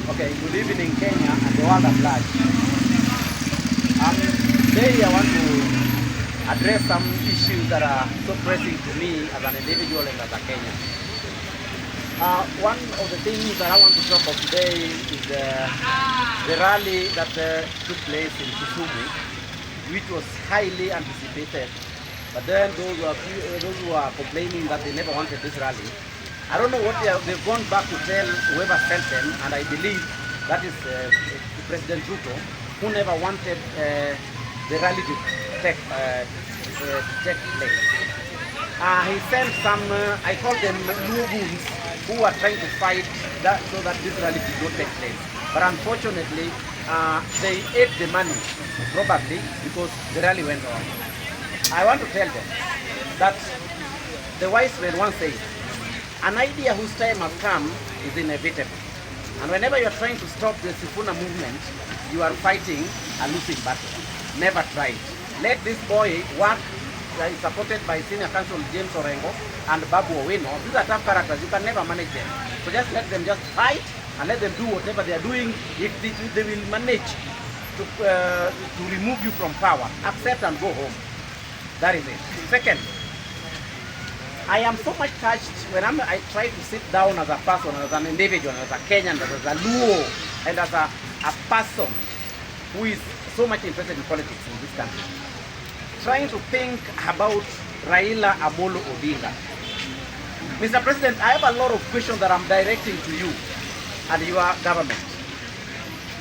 Okay, good evening Kenya and the world at large. Today I want to address some issues that are so pressing to me as an individual and as a Kenyan. One of the things that I want to talk about today is the rally that took place in Kisumu, which was highly anticipated. But then those who are complaining that they never wanted this rally, I don't know what they've gone back to tell whoever sent them, and I believe that is President Ruto, who never wanted the rally to take place. He sent some, I call them Luguns, who are trying to fight that so that this rally did not take place. But unfortunately, they ate the money, probably because the rally went on. I want to tell them that the wise man once said, an idea whose time has come is inevitable. And whenever you are trying to stop the Sifuna movement, you are fighting a losing battle. Never try it. Let this boy work, supported by Senior Counsel James Orengo and Babu Owino. These are tough characters. You can never manage them. So just let them just fight and let them do whatever they are doing. If they will manage to remove you from power, accept and go home. That is it. Second, I am so much touched when I try to sit down as a person, as an individual, as a Kenyan, as a Luo, and as a person who is so much interested in politics in this country, trying to think about Raila Amolo Odinga. Mr. President, I have a lot of questions that I'm directing to you and your government.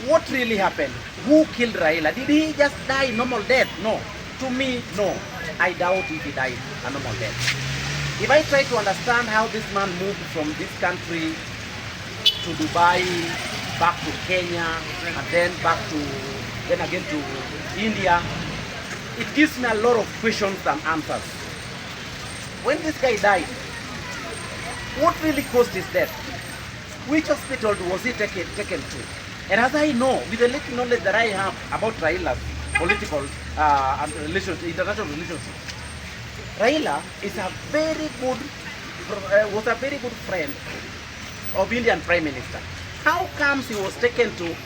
What really happened? Who killed Raila? Did he just die normal death? No. To me, no. I doubt if he died a normal death. If I try to understand how this man moved from this country to Dubai, back to Kenya, and then again to India, it gives me a lot of questions and answers. When this guy died, what really caused his death? Which hospital was he taken to? And as I know, with the little knowledge that I have about Raila's political and international relationships, Raila is was a very good friend of Indian Prime Minister. How comes he was taken to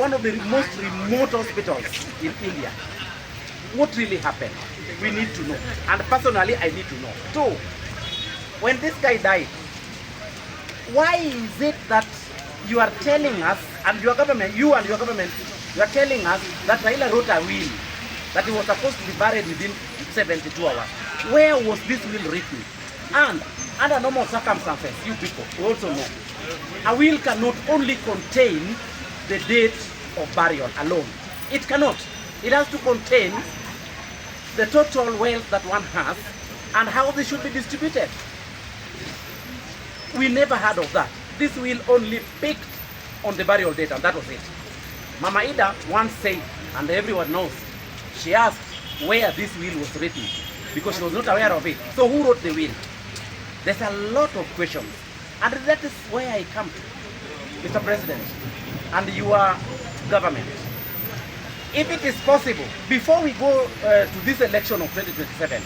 one of the most remote hospitals in India? What really happened? We need to know. And personally, I need to know. Two, when this guy died, why is it that you are telling us, and your government, you are telling us that Raila wrote a will that he was supposed to be buried within 72 hours. Where was this will written? And under normal circumstances, you people also know, a will cannot only contain the date of burial alone. It cannot. It has to contain the total wealth that one has and how they should be distributed. We never heard of that. This will only picked on the burial date, and that was it. Mama Ida once said, and everyone knows, she asked where this will was written because she was not aware of it. So who wrote the will? There's a lot of questions, and that is where I come to, Mr. President, and your government. If it is possible, before we go to this election of 2027,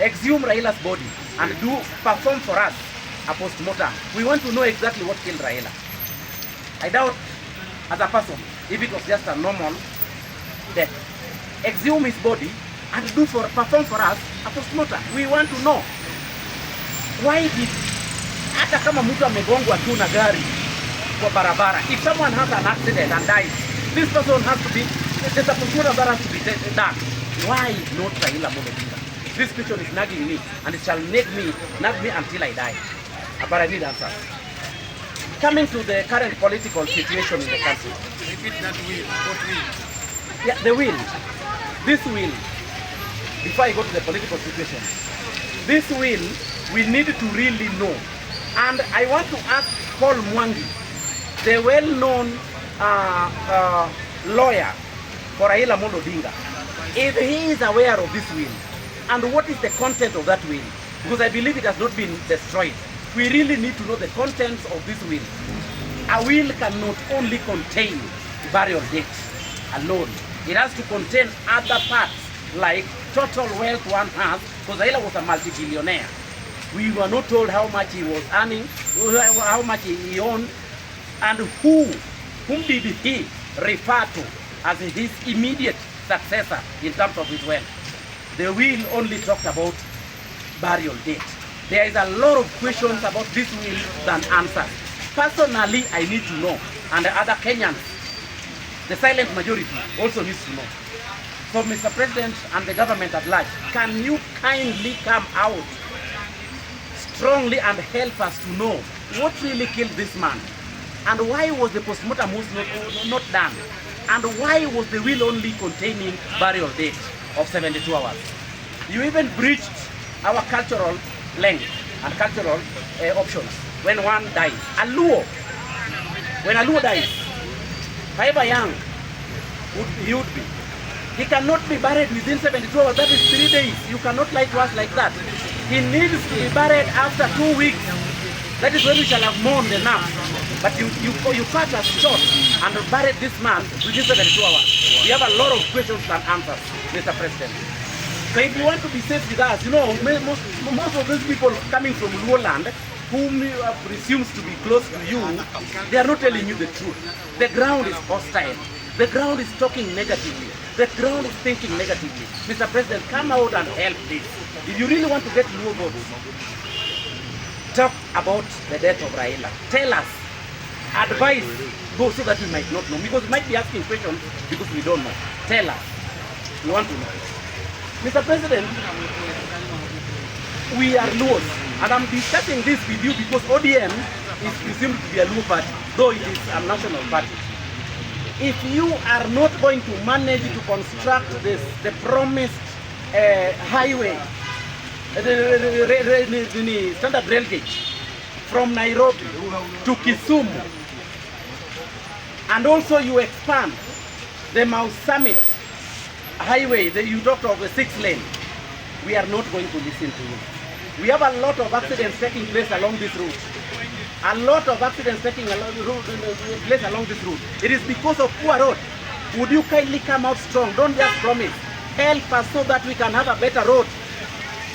exhume Raila's body and perform for us a post-mortem. We want to know exactly what killed Raila. I doubt, as a person, if it was just a normal death. Exhume his body and perform for us a post-mortem. We want to know why did, hata kama mtu amegongwa tu na gari kwa barabara, if someone has an accident and dies, this person has to be, there's a post-mortem that has to be done. Why not Raila Amolo Odinga? This question is nagging me, and it shall nag me until I die. But I need answers. Coming to the current political situation in the country. Repeat that will. What will? Yeah, the will. This will, before I go to the political situation, this will, we need to really know. And I want to ask Paul Mwangi, the well-known lawyer for Raila Amolo Odinga, if he is aware of this will, and what is the content of that will, because I believe it has not been destroyed. We really need to know the contents of this will. A will cannot only contain burial dates alone. It has to contain other parts like total wealth one has, because Raila was a multi-billionaire. We were not told how much he was earning, how much he owned, And whom did he refer to as his immediate successor in terms of his wealth? The will only talked about burial date. There is a lot of questions about this will than answers. Personally, I need to know, and the other Kenyans, the silent majority, also needs to know. So, Mr. President and the government at large, can you kindly come out strongly and help us to know what really killed this man? And why was the postmortem not done? And why was the will only containing burial date of 72 hours? You even breached our cultural length and cultural options when one dies. Aluo, when Aluo dies, however young he would be, he cannot be buried within 72 hours. That is 3 days. You cannot lie to us like that. He needs to be buried after 2 weeks. That is when we shall have mourned enough. But you cut us short and buried this man within 72 hours. We have a lot of questions and answers, Mr. President. So if you want to be safe with us, you know, most of those people coming from Luo land, whom you presumes to be close to you, they are not telling you the truth. The ground is hostile. The ground is talking negatively. The ground is thinking negatively. Mr. President, come out and help this. If you really want to get Luo votes, talk about the death of Raila. Tell us. Advise. Go so that we might not know. Because we might be asking questions because we don't know. Tell us. We want to know. Mr. President, we are Luos. And I'm discussing this with you because ODM is presumed to be a Luo party, though it is a national party. If you are not going to manage to construct the promised highway, the standard rail gauge from Nairobi to Kisumu, and also you expand the Mau Summit highway, you talked of the 6 lane, we are not going to listen to you. We have a lot of accidents taking place along this route. A lot of accidents taking place along this route. It is because of poor road. Would you kindly come out strong? Don't just promise. Help us so that we can have a better road.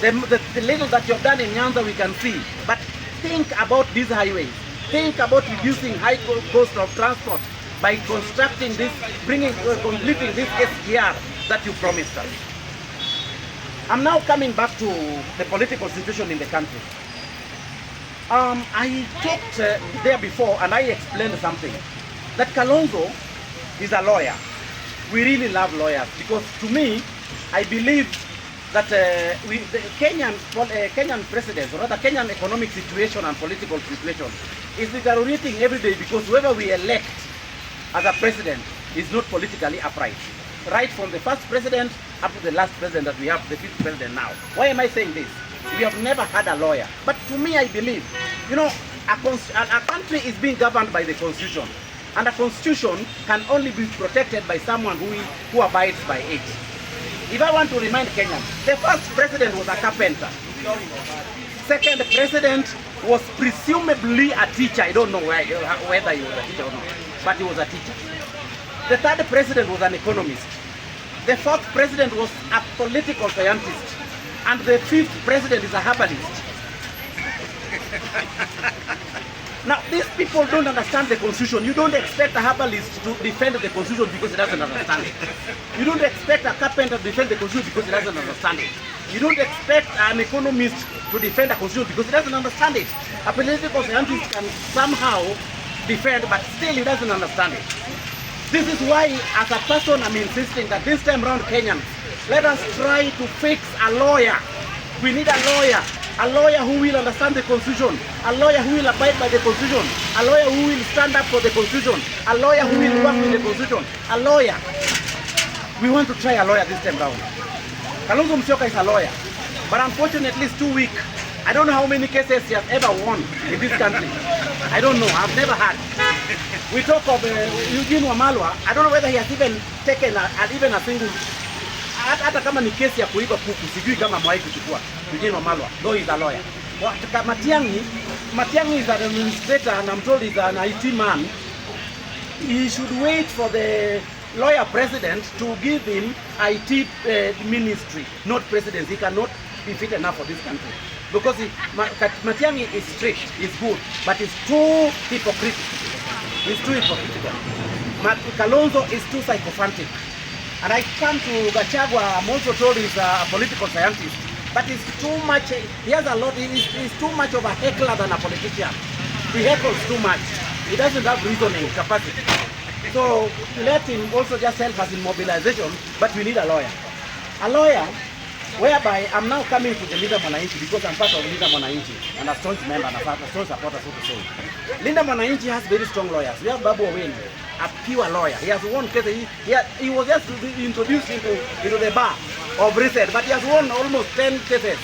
The little that you have done in Nyanza we can see. But think about these highways. Think about reducing high cost of transport by constructing this, completing this SGR that you promised us. I'm now coming back to the political situation in the country. I talked there before and I explained something. That Kalonzo is a lawyer. We really love lawyers because to me, I believe that the Kenyan president, or rather Kenyan economic situation and political situation is deteriorating every day because whoever we elect as a president is not politically upright. Right from the first president up to the last president that we have, the 5th president now. Why am I saying this? We have never had a lawyer. But to me, I believe, you know, a country is being governed by the constitution. And a constitution can only be protected by someone who abides by it. If I want to remind Kenyans, the first president was a carpenter. Second president was presumably a teacher. I don't know whether he was a teacher or not, but he was a teacher. The third president was an economist. The fourth president was a political scientist. And the 5th president is a herbalist. Now, these people don't understand the constitution. You don't expect a herbalist to defend the constitution because he doesn't understand it. You don't expect a carpenter to defend the constitution because he doesn't understand it. You don't expect an economist to defend a constitution because he doesn't understand it. A political scientist can somehow defend, but still he doesn't understand it. This is why, as a person, I'm insisting that this time around Kenyans, let us try to fix a lawyer. We need a lawyer who will understand the constitution, a lawyer who will abide by the constitution, a lawyer who will stand up for the constitution, a lawyer who will work with the constitution, a lawyer. We want to try a lawyer this time round. Kalonzo Musyoka is a lawyer, but unfortunately he's too weak. I don't know how many cases he has ever won in this country. I don't know, I've never had. We talk of Eugene Wamalwa. I don't know whether he has even taken even a single, hata kama ni kesi ya kuiba kuku, sijui kama amewahi kuchukua Eugene Wamalwa, though he's a lawyer. Matiang'i is an administrator and I'm told he's an IT man. He should wait for the lawyer president to give him IT ministry, not president. He cannot be fit enough for this country. Because Matiang'i is strict, is good, but he's too hypocritical. is too hypocritical. Kalonzo is too sycophantic. And I come to Gachagua, I'm also told he's a political scientist, but he's too much, he has a lot, he's too much of a heckler than a politician. He heckles too much. He doesn't have reasoning capacity. So let him also just help us in mobilization, but we need a lawyer. A lawyer whereby I'm now coming to the Linda Mwananchi because I'm part of Linda Mwananchi and a strong member and a strong supporter, so to say. Linda Mwananchi has very strong lawyers. We have Babu Owino, a pure lawyer. He has won cases. He was just introduced into the bar of recent, but he has won almost 10 cases.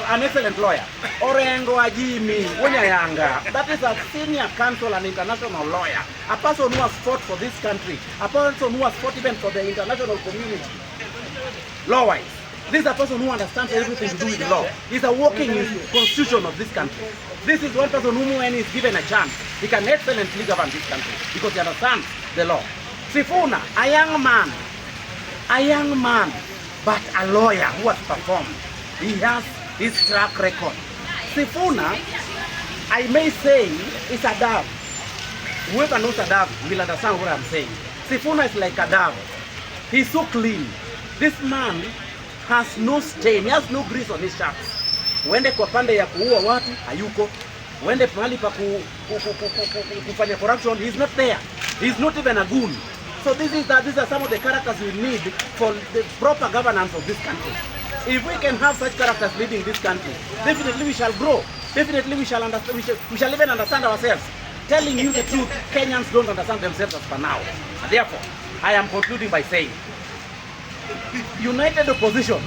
An excellent lawyer. Orengo Ajimi Wanyayanga. That is a senior counsel and international lawyer. A person who has fought for this country. A person who has fought even for the international community. Law-wise. This is a person who understands everything to do with the law. He's a walking constitution of this country. This is one person who, when he's given a chance, he can excellently govern this country because he understands the law. Sifuna, a young man, but a lawyer who has performed. He has his track record. Sifuna, I may say, is a dove. Whoever knows a dove will understand what I'm saying. Sifuna is like a dove. He's so clean. This man has no stain, he has no grease on his shirts. Uende kwa pande ya kuua watu, hayuko. Uende mahali pa kufanya corruption, he's not there. He's not even a goon. So these are some of the characters we need for the proper governance of this country. If we can have such characters leading this country, definitely we shall grow. Definitely we shall understand. We shall even understand ourselves. Telling you the truth, Kenyans don't understand themselves as per now. And therefore, I am concluding by saying, united opposition,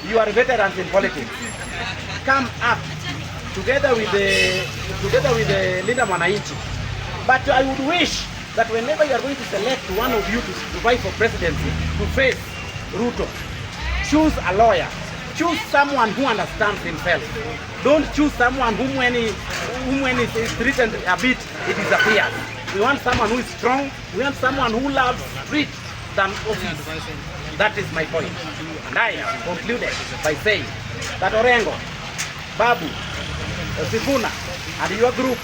you are veterans in politics. Come up together with the Linda Mwananchi. But I would wish that whenever you are going to select one of you to vie for presidency, to face Ruto, choose a lawyer. Choose someone who understands himself. Don't choose someone whom when is threatened a bit, it disappears. We want someone who is strong. We want someone who loves street than office. That is my point. And I have concluded by saying that Orengo, Babu, Sifuna, and your group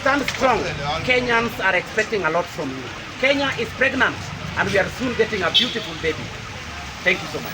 stand strong. Kenyans are expecting a lot from you. Kenya is pregnant, and we are soon getting a beautiful baby. Thank you so much.